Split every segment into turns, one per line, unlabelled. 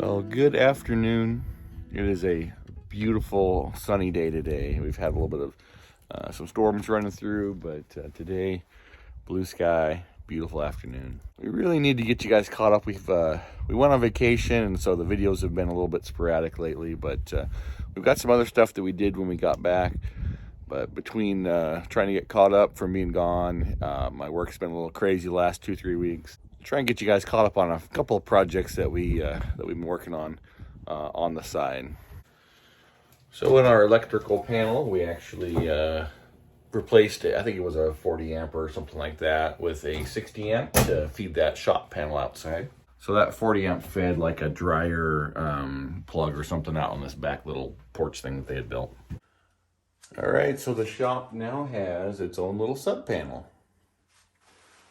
Well, good afternoon. It is a beautiful sunny day today. We've had a little bit of some storms running through, but today, blue sky, beautiful afternoon. We really need to get you guys caught up. We went on vacation, and so the videos have been a little bit sporadic lately, but we've got some other stuff that we did when we got back. But between trying to get caught up from being gone, my work's been a little crazy the last 2-3 weeks. Try and get you guys caught up on a couple of projects that we've been working on the side. So in our electrical panel, we actually replaced it. I think it was a 40 amp or something like that with a 60 amp to feed that shop panel outside. So that 40 amp fed like a dryer plug or something out on this back little porch thing that they had built. All right, so the shop now has its own little sub panel.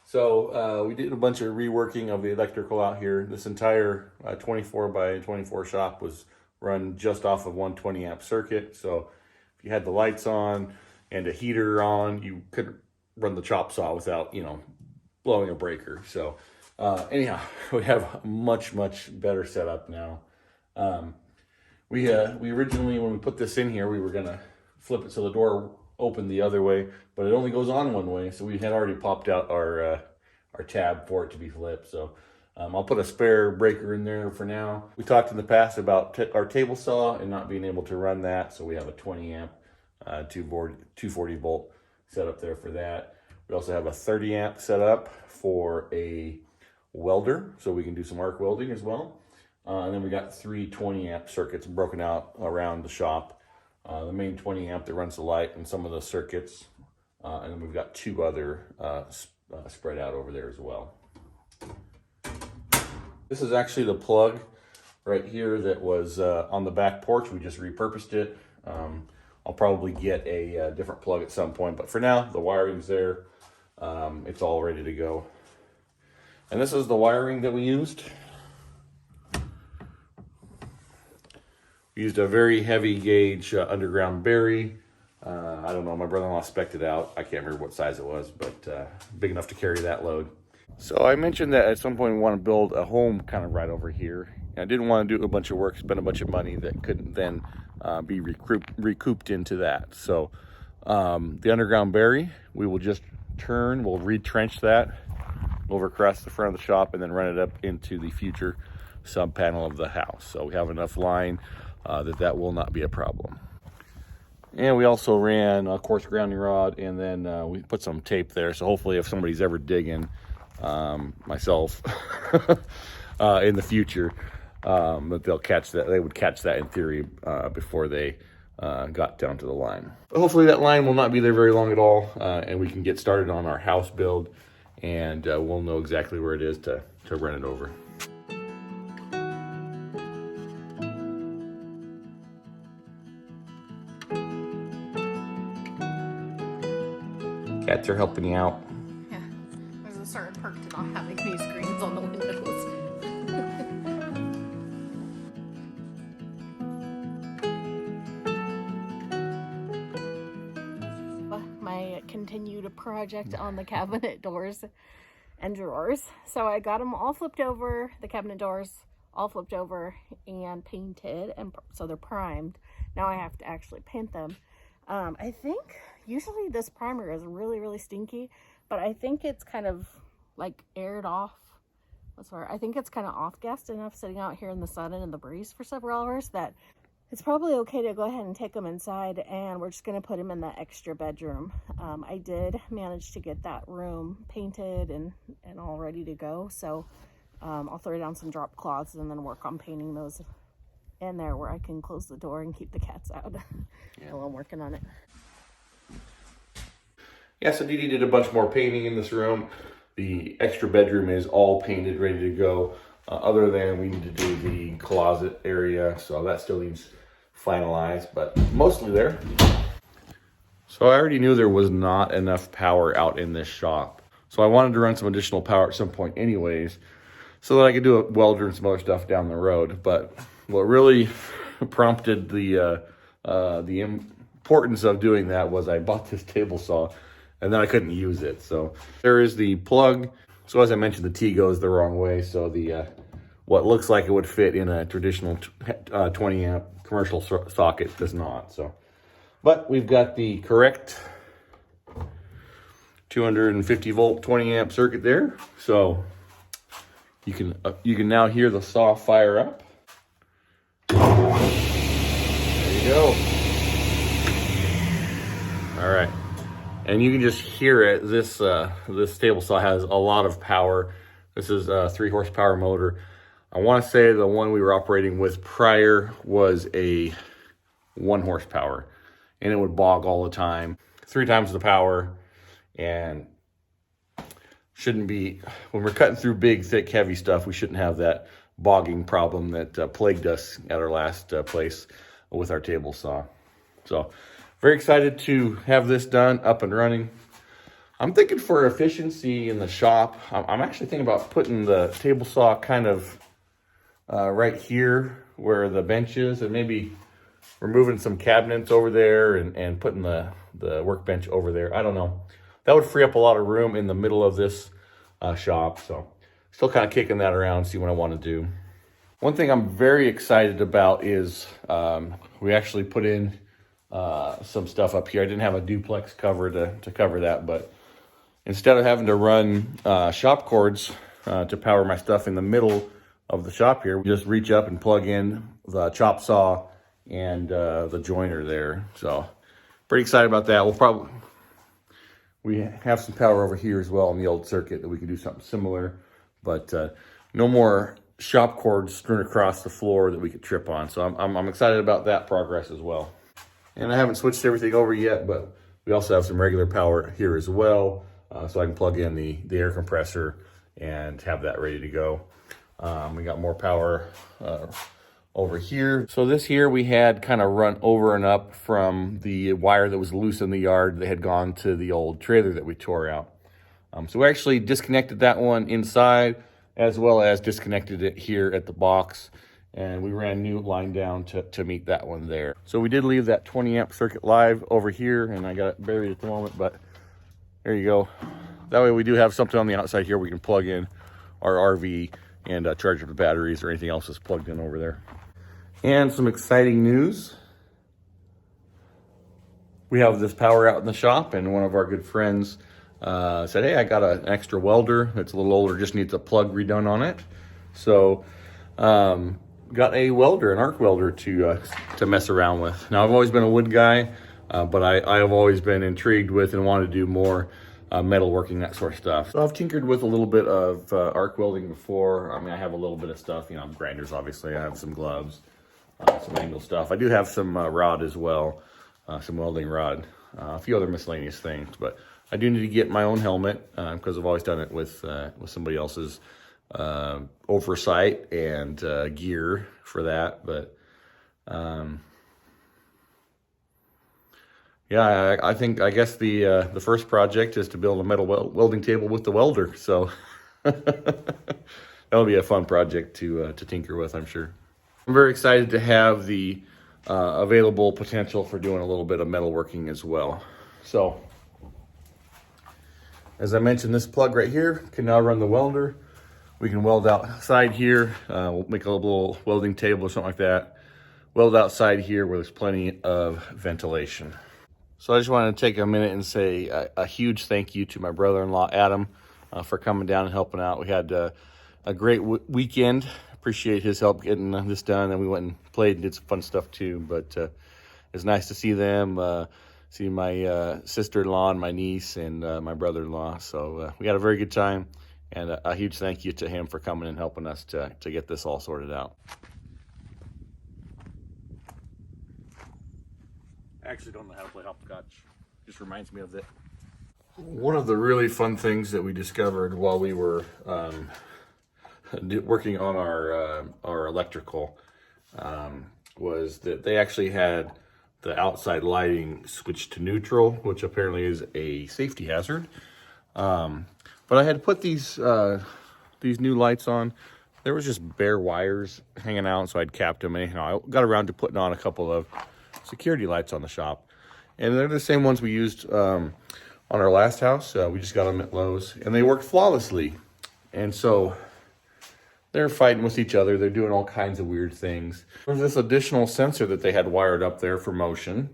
So we did a bunch of reworking of the electrical out here. This entire 24 by 24 shop was run just off of 120 amp circuit. So if you had the lights on and a heater on, you couldn't run the chop saw without, blowing a breaker. So anyhow, we have a much better setup now. We originally, when we put this in here, we were gonna flip it so the door opened the other way, but it only goes on one way. So we had already popped out our tab for it to be flipped. So I'll put a spare breaker in there for now. We talked in the past about our table saw and not being able to run that. So we have a 20 amp 240 volt set up there for that. We also have a 30 amp set up for a welder, so we can do some arc welding as well. And then we got 3 20 amp circuits broken out around the shop. The main 20 amp that runs the light and some of the circuits. And then we've got 2 other spread out over there as well. This is actually the plug right here that was on the back porch. We just repurposed it. I'll probably get a different plug at some point, but for now, the wiring's there. It's all ready to go. And this is the wiring that we used. We used a very heavy gauge underground berry. I don't know, my brother-in-law spec'd it out. I can't remember what size it was, but big enough to carry that load. So I mentioned that at some point we want to build a home kind of right over here. And I didn't want to do a bunch of work, spend a bunch of money that couldn't then be recouped into that. So the underground berry, we will just we'll retrench that over across the front of the shop and then run it up into the future sub panel of the house. So we have enough line that will not be a problem. And we also ran a coarse grounding rod, and then we put some tape there. So hopefully if somebody's ever digging, myself, in the future, that they'll catch that. They would catch that in theory before they got down to the line. But hopefully that line will not be there very long at all, and we can get started on our house build, and we'll know exactly where it is to run it over. Cats are helping you out.
Yeah, there's a certain perk to not having these screens on the windows. My continued project on the cabinet doors and drawers. So I got them all flipped over, the cabinet doors all flipped over and painted, and so they're primed. Now I have to actually paint them. I think usually this primer is really stinky, but I think it's kind of like aired off. I think it's kind of off-gassed enough sitting out here in the sun and in the breeze for several hours that it's probably okay to go ahead and take them inside, and we're just going to put them in the extra bedroom. I did manage to get that room painted and all ready to go, so I'll throw down some drop cloths and then work on painting those in there where I can close the door and keep the cats out while I'm working on it.
Yeah, so Dee Dee did a bunch more painting in this room. The extra bedroom is all painted, ready to go. Other than we need to do the closet area, so that still needs finalized, but mostly there. So I already knew there was not enough power out in this shop. So I wanted to run some additional power at some point anyways, so that I could do a welder and some other stuff down the road. But what really prompted the importance of doing that was I bought this table saw and then I couldn't use it. So there is the plug. So as I mentioned, the T goes the wrong way. So what looks like it would fit in a traditional 20 amp commercial socket does not. So, but we've got the correct 250 volt 20 amp circuit there. So you can now hear the saw fire up. There you go. All right, and you can just hear it. This table saw has a lot of power. This is a 3 horsepower motor. I want to say the one we were operating with prior was a 1 horsepower, and it would bog all the time. 3 times the power, and shouldn't be, when we're cutting through big, thick, heavy stuff, we shouldn't have that bogging problem that plagued us at our last place with our table saw. So very excited to have this done, up and running. I'm thinking for efficiency in the shop, I'm actually thinking about putting the table saw kind of right here where the bench is, and maybe removing some cabinets over there and putting the workbench over there. I don't know. That would free up a lot of room in the middle of this shop. So still kind of kicking that around, see what I want to do. One thing I'm very excited about is we actually put in some stuff up here. I didn't have a duplex cover to cover that, but instead of having to run shop cords to power my stuff in the middle of the shop here, we just reach up and plug in the chop saw and the joiner there. So pretty excited about that. We have some power over here as well on the old circuit that we can do something similar, but no more shop cords strewn across the floor that we could trip on. So I'm excited about that progress as well. And I haven't switched everything over yet, but we also have some regular power here as well. So I can plug in the air compressor and have that ready to go. We got more power over here. So this here we had kind of run over and up from the wire that was loose in the yard that had gone to the old trailer that we tore out. So we actually disconnected that one inside, as well as disconnected it here at the box. And we ran new line down to meet that one there. So we did leave that 20 amp circuit live over here, and I got it buried at the moment, but there you go. That way we do have something on the outside here we can plug in our RV and charge up the batteries or anything else that's plugged in over there. And some exciting news. We have this power out in the shop, and one of our good friends said, hey, I got an extra welder. It's a little older, just needs a plug redone on it. So got a welder, an arc welder to mess around with. Now I've always been a wood guy, but I have always been intrigued with and wanted to do more metal working, that sort of stuff. So I've tinkered with a little bit of arc welding before. I mean, I have a little bit of stuff, grinders, obviously. I have some gloves, some angle stuff. I do have some rod as well, some welding rod, a few other miscellaneous things, but I do need to get my own helmet because I've always done it with somebody else's oversight and gear for that. But yeah, I guess the first project is to build a metal welding table with the welder. So that'll be a fun project to tinker with, I'm sure. I'm very excited to have the available potential for doing a little bit of metalworking as well. So as I mentioned, this plug right here can now run the welder. We can weld outside here. We'll make a little welding table or something like that. Weld outside here where there's plenty of ventilation. So I just wanted to take a minute and say a huge thank you to my brother-in-law, Adam, for coming down and helping out. We had a great weekend. Appreciate his help getting this done. And we went and played and did some fun stuff too. But it's nice to see them, see my sister-in-law and my niece and my brother-in-law. So we had a very good time. And a huge thank you to him for coming and helping us to get this all sorted out. I actually don't know how to play hopscotch. Just reminds me of it. One of the really fun things that we discovered while we were working on our electrical was that they actually had the outside lighting switched to neutral, which apparently is a safety hazard. But I had put these new lights on. There was just bare wires hanging out, so I'd capped them. Anyhow, I got around to putting on a couple of security lights on the shop, and they're the same ones we used on our last house. We just got them at Lowe's, and they worked flawlessly. And so they're fighting with each other. They're doing all kinds of weird things. There's this additional sensor that they had wired up there for motion.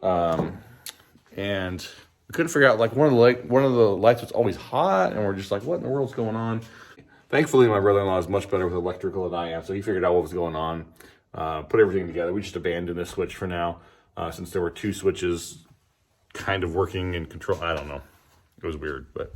And we couldn't figure out, like, one of the lights was always hot, and we're just like, what in the world's going on? Thankfully, my brother-in-law is much better with electrical than I am, so he figured out what was going on, put everything together. We just abandoned this switch for now, since there were 2 switches kind of working in control. I don't know. It was weird, but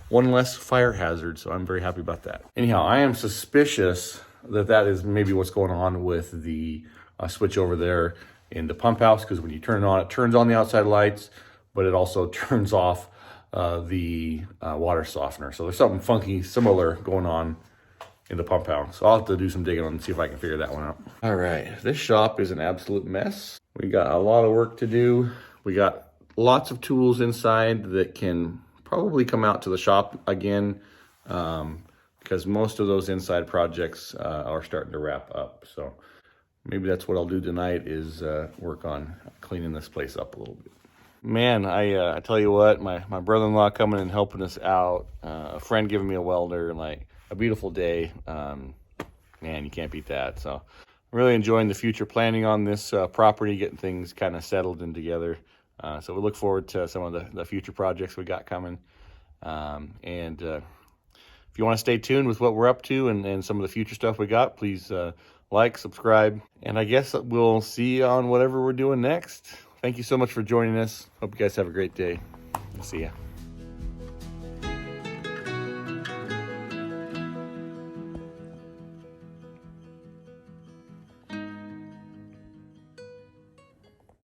one less fire hazard, so I'm very happy about that. Anyhow, I am suspicious that that is maybe what's going on with the switch over there in the pump house, because when you turn it on, it turns on the outside lights, but it also turns off the water softener. So there's something funky, similar going on in the pump house. So I'll have to do some digging on and see if I can figure that one out. All right, this shop is an absolute mess. We got a lot of work to do. We got lots of tools inside that can probably come out to the shop again, because most of those inside projects are starting to wrap up. So maybe that's what I'll do tonight, is work on cleaning this place up a little bit. Man, I tell you what, my brother-in-law coming and helping us out, a friend giving me a welder, and like a beautiful day. Man, you can't beat that. So I'm really enjoying the future planning on this property, getting things kind of settled and together. So we look forward to some of the future projects we got coming. And if you want to stay tuned with what we're up to and some of the future stuff we got, please like, subscribe, and I guess we'll see you on whatever we're doing next. Thank you so much for joining us. Hope you guys have a great day. See ya.